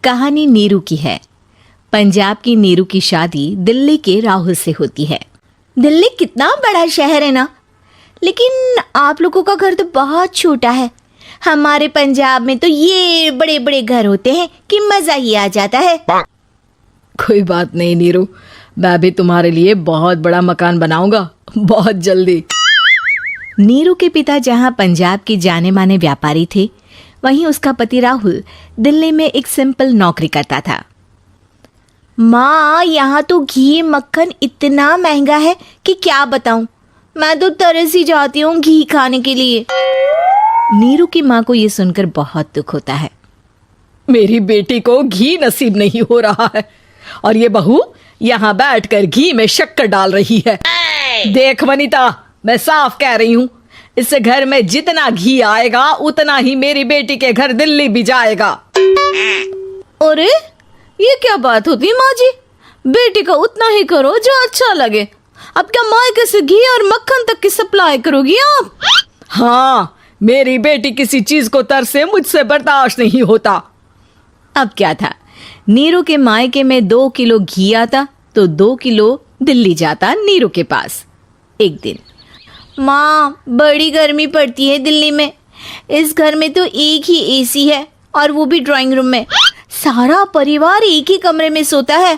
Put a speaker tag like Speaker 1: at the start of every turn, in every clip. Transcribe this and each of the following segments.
Speaker 1: कहानी नीरू की है। पंजाब की नीरू की शादी दिल्ली के राहुल से होती है। दिल्ली कितना बड़ा शहर है ना, लेकिन आप लोगों का घर तो बहुत छोटा है। हमारे पंजाब में तो ये बड़े बड़े घर होते हैं कि मजा ही आ जाता है।
Speaker 2: कोई बात नहीं नीरू, मैं भी तुम्हारे लिए बहुत बड़ा मकान बनाऊंगा बहुत जल्दी।
Speaker 1: नीरू के पिता जहां पंजाब के जाने माने व्यापारी थे, वहीं उसका पति राहुल दिल्ली में एक सिंपल नौकरी करता था। माँ, यहाँ तो घी मक्खन इतना महंगा है कि क्या बताऊं। मैं तो तरस ही जाती हूँ घी खाने के लिए। नीरू की माँ को ये सुनकर बहुत दुख होता है।
Speaker 2: मेरी बेटी को घी नसीब नहीं हो रहा है और ये बहू यहाँ बैठकर घी में शक्कर डाल रही है। देख वनिता, मैं साफ कह रही हूँ, इस घर में जितना घी आएगा उतना ही मेरी बेटी के घर दिल्ली भी जाएगा।
Speaker 1: अरे ये क्या बात होती माँ जी, बेटी का उतना ही करो जो अच्छा लगे। अब क्या मायके से घी और मक्खन तक की सप्लाई करोगी आप?
Speaker 2: हाँ, मेरी बेटी किसी चीज को तरसे मुझसे बर्दाश्त नहीं होता।
Speaker 1: अब क्या था, नीरू के मायके में 2 किलो घी आता तो 2 किलो दिल्ली जाता नीरू के पास। एक दिन, माँ बड़ी गर्मी पड़ती है दिल्ली में। इस घर में तो एक ही एसी है और वो भी ड्राइंग रूम में। सारा परिवार एक ही कमरे में सोता है।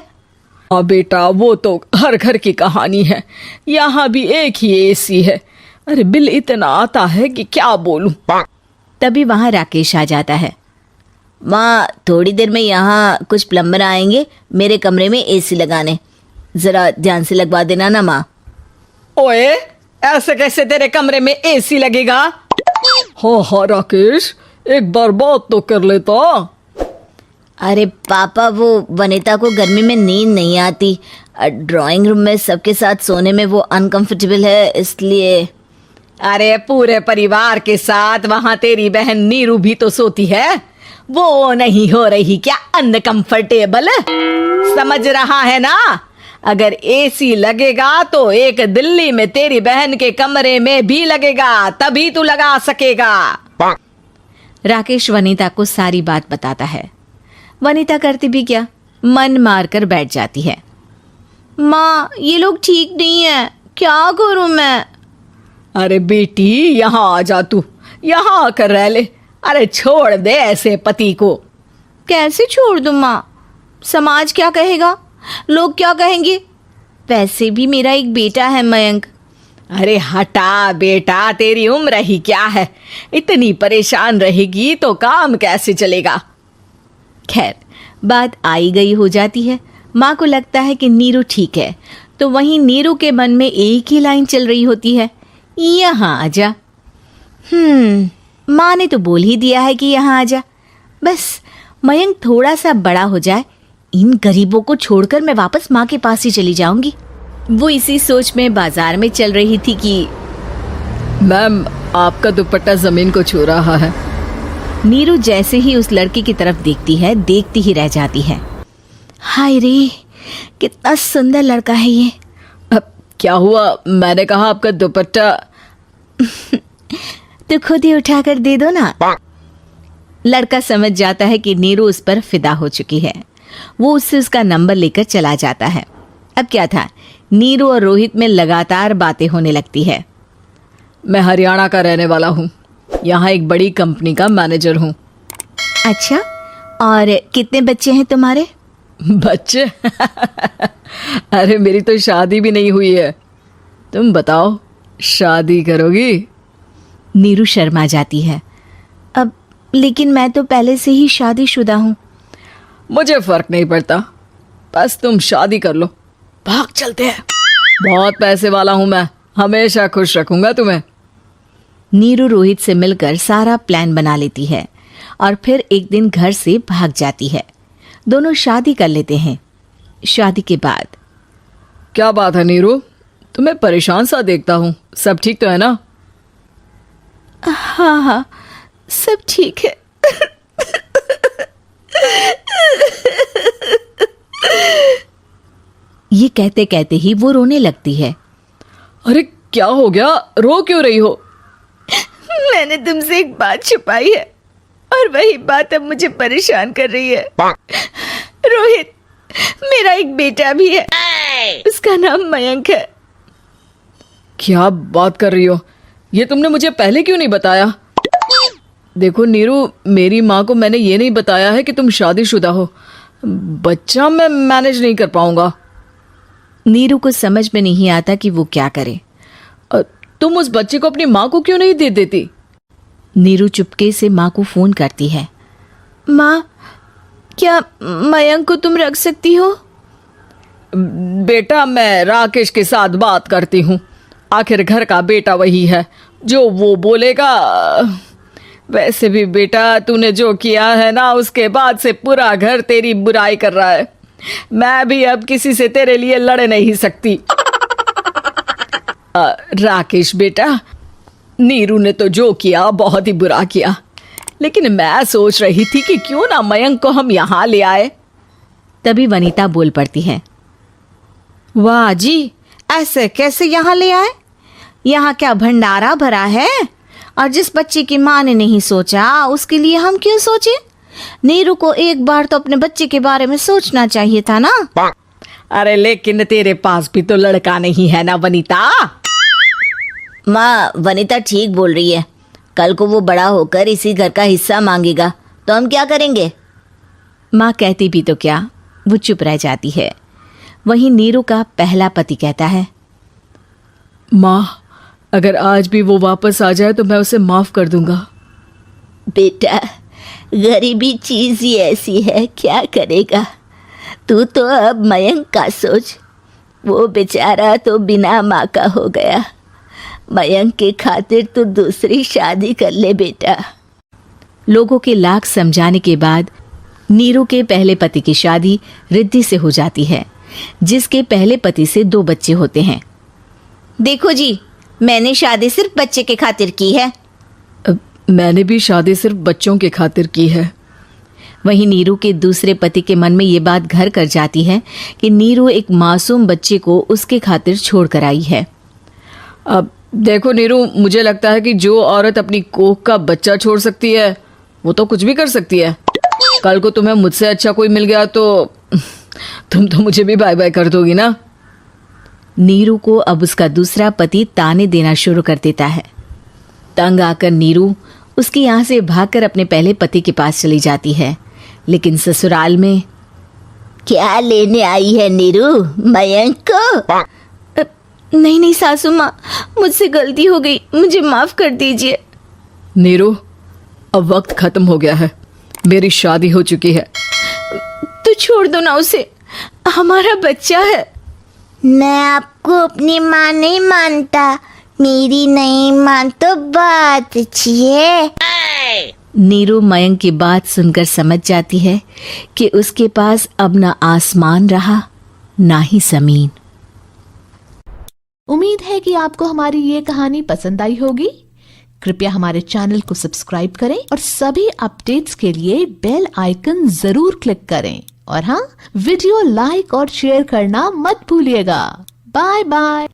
Speaker 2: हाँ बेटा, वो तो हर घर की कहानी है। यहाँ भी एक ही एसी है। अरे बिल इतना आता है कि क्या बोलूं।
Speaker 1: तभी वहां राकेश आ जाता है। माँ, थोड़ी देर में यहाँ कुछ प्लम्बर आएंगे मेरे कमरे में एसी लगाने, जरा ध्यान से लगवा देना ना माँ।
Speaker 2: ओए, ऐसे कैसे तेरे कमरे में एसी लगेगा? हाँ राकेश, एक बार बात तो कर लेता।
Speaker 1: अरे पापा, वो वनिता को गर्मी में नींद नहीं आती। ड्राइंग रूम में सबके साथ सोने में वो अनकंफर्टेबल है, इसलिए।
Speaker 2: अरे पूरे परिवार के साथ वहां तेरी बहन नीरू भी तो सोती है, वो नहीं हो रही क्या अनकंफर्टेबल? समझ रहा है ना? अगर एसी लगेगा तो एक दिल्ली में तेरी बहन के कमरे में भी लगेगा, तभी तू लगा सकेगा।
Speaker 1: राकेश वनिता को सारी बात बताता है। वनिता करती भी क्या, मन मार कर बैठ जाती है। माँ, ये लोग ठीक नहीं है, क्या करूं मैं?
Speaker 2: अरे बेटी, यहाँ आ जा, तू यहाँ आकर रह ले। अरे छोड़ दे ऐसे पति को।
Speaker 1: कैसे छोड़ दूं माँ? समाज क्या कहेगा, लोग क्या कहेंगे? वैसे भी मेरा एक बेटा है मयंक।
Speaker 2: अरे हटा बेटा, तेरी उम्र ही क्या है, इतनी परेशान रहेगी तो काम कैसे चलेगा।
Speaker 1: खैर, बात आई गई हो जाती है। माँ को लगता है कि नीरू ठीक है, तो वहीं नीरू के मन में एक ही लाइन चल रही होती है, यहाँ आजा। माँ ने तो बोल ही दिया है कि यहाँ आजा। बस मयंक थोड़ा सा बड़ा हो जाए, इन गरीबों को छोड़कर मैं वापस माँ के पास ही चली जाऊंगी। वो इसी सोच में बाजार में चल रही थी कि
Speaker 2: मैम, आपका दुपट्टा जमीन को छू रहा है।
Speaker 1: नीरू जैसे ही उस लड़की की तरफ देखती है, देखती ही रह जाती है। हाय रे, कितना सुंदर लड़का है ये।
Speaker 2: अब क्या हुआ? मैंने कहा आपका दुपट्टा।
Speaker 1: तो खुद ही उठाकर दे दो ना। लड़का समझ जाता है कि नीरू उस पर फिदा हो चुकी है। वो उससे उसका नंबर लेकर चला जाता है। अब क्या था, नीरू और रोहित में लगातार बातें होने लगती है।
Speaker 2: मैं हरियाणा का रहने वाला हूँ, यहाँ एक बड़ी कंपनी का मैनेजर हूँ।
Speaker 1: अच्छा, और कितने बच्चे हैं तुम्हारे?
Speaker 2: बच्चे? अरे मेरी तो शादी भी नहीं हुई है। तुम बताओ, शादी करोगी?
Speaker 1: नीरू शर्मा जाती है। अब लेकिन मैं तो पहले से ही शादीशुदा हूँ।
Speaker 2: मुझे फर्क नहीं पड़ता, बस तुम शादी कर लो, भाग चलते हैं। बहुत पैसे वाला हूँ मैं, हमेशा खुश रखूंगा तुम्हें।
Speaker 1: नीरू रोहित से मिलकर सारा प्लान बना लेती है और फिर एक दिन घर से भाग जाती है। दोनों शादी कर लेते हैं। शादी के बाद,
Speaker 2: क्या बात है नीरू, तुम्हें परेशान सा देखता हूँ, सब ठीक तो है ना?
Speaker 1: हाँ, सब ठीक है। ये कहते कहते ही वो रोने लगती है।
Speaker 2: अरे क्या हो गया, रो क्यों रही हो?
Speaker 1: मैंने तुमसे एक बात छुपाई है।
Speaker 2: और वही बात अब मुझे परेशान कर रही है। रोहित, मेरा एक बेटा भी है, उसका नाम मयंक है। क्या बात कर रही हो? ये तुमने मुझे पहले क्यों नहीं बताया? देखो नीरू, मेरी माँ को मैंने ये नहीं बताया है कि तुम शादीशुदा हो। बच्चा मैं मैनेज नहीं कर पाऊंगा।
Speaker 1: नीरू को समझ में नहीं आता कि वो क्या करे।
Speaker 2: तुम उस बच्चे को अपनी माँ को क्यों नहीं दे देती?
Speaker 1: नीरू चुपके से माँ को फोन करती है। माँ, क्या मयंक को तुम रख सकती हो?
Speaker 2: बेटा, मैं राकेश के साथ बात करती हूँ। आखिर घर का बेटा वही है, जो वो बोलेगा। वैसे भी बेटा, तूने जो किया है ना, उसके बाद से पूरा घर तेरी बुराई कर रहा है। मैं भी अब किसी से तेरे लिए लड़ नहीं सकती। राकेश बेटा, नीरू ने तो जो किया बहुत ही बुरा किया, लेकिन मैं सोच रही थी कि क्यों ना मयंक को हम यहाँ ले आए।
Speaker 1: तभी वनीता बोल पड़ती है। वाह जी, ऐसे कैसे यहाँ ले आए? यहाँ क्या भंडारा भरा है? और जिस बच्चे की माँ ने नहीं सोचा, उसके लिए हम क्यों सोचे? नीरू को एक बार तो अपने बच्चे के बारे में सोचना चाहिए था ना।
Speaker 2: अरे लेकिन तेरे पास भी तो लड़का नहीं है ना वनीता।
Speaker 3: माँ, वनीता ठीक बोल रही है। कल को वो बड़ा होकर इसी घर का हिस्सा मांगेगा तो हम क्या करेंगे?
Speaker 1: माँ कहती भी तो क्या, वो चुप रह जाती है। वहीं नीरू का पहला पति कहता है।
Speaker 2: माँ, अगर आज भी वो वापस आ जाए तो मैं उसे माफ कर दूंगा।
Speaker 3: बेटा, गरीबी चीज ही ऐसी है, क्या करेगा? तू तो अब मयंक का सोच। वो बेचारा तो बिना माँ का हो गया। मयंक के खातिर तो दूसरी शादी कर ले बेटा।
Speaker 1: लोगों के लाख समझाने के बाद नीरू के पहले पति की शादी रिद्धि से हो जाती है, जिसके पहले पति से 2 बच्चे होते हैं।
Speaker 3: देखो जी, मैंने शादी सिर्फ बच्चे के खातिर की है।
Speaker 2: मैंने भी शादी सिर्फ बच्चों के खातिर की है।
Speaker 1: वहीं नीरू के दूसरे पति के मन में ये बात घर कर जाती है कि नीरू एक मासूम बच्चे को उसके खातिर छोड़ कर आई है।
Speaker 2: अब देखो नीरू, मुझे लगता है कि जो औरत अपनी कोख का बच्चा छोड़ सकती है, वो तो कुछ भी कर सकती है। कल को तुम्हें मुझसे अच्छा कोई मिल गया तो तुम तो मुझे भी बाय बाय कर दोगी ना।
Speaker 1: नीरू को अब उसका दूसरा पति ताने देना शुरू कर देता है। तंग आकर नीरू उसके यहाँ से भागकर अपने पहले पति के पास चली जाती है, लेकिन ससुराल में
Speaker 3: क्या लेने आई है नीरू मयंक को?
Speaker 1: नहीं नहीं सासू माँ, मुझसे गलती हो गई, मुझे माफ कर दीजिए।
Speaker 2: नीरू, अब वक्त खत्म हो गया है, मेरी शादी हो चुकी है।
Speaker 1: तो छोड़ दो ना उसे, हमारा बच्चा है।
Speaker 3: मैं आपको अपनी माँ नहीं मानता। मेरी नहीं मान तो बात अच्छी है।
Speaker 1: नीरू मयंक की बात सुनकर समझ जाती है कि उसके पास अब ना आसमान रहा ना ही जमीन।
Speaker 4: उम्मीद है कि आपको हमारी ये कहानी पसंद आई होगी। कृपया हमारे चैनल को सब्सक्राइब करें और सभी अपडेट्स के लिए बेल आइकन जरूर क्लिक करें। और हाँ, वीडियो लाइक और शेयर करना मत भूलिएगा। Bye bye.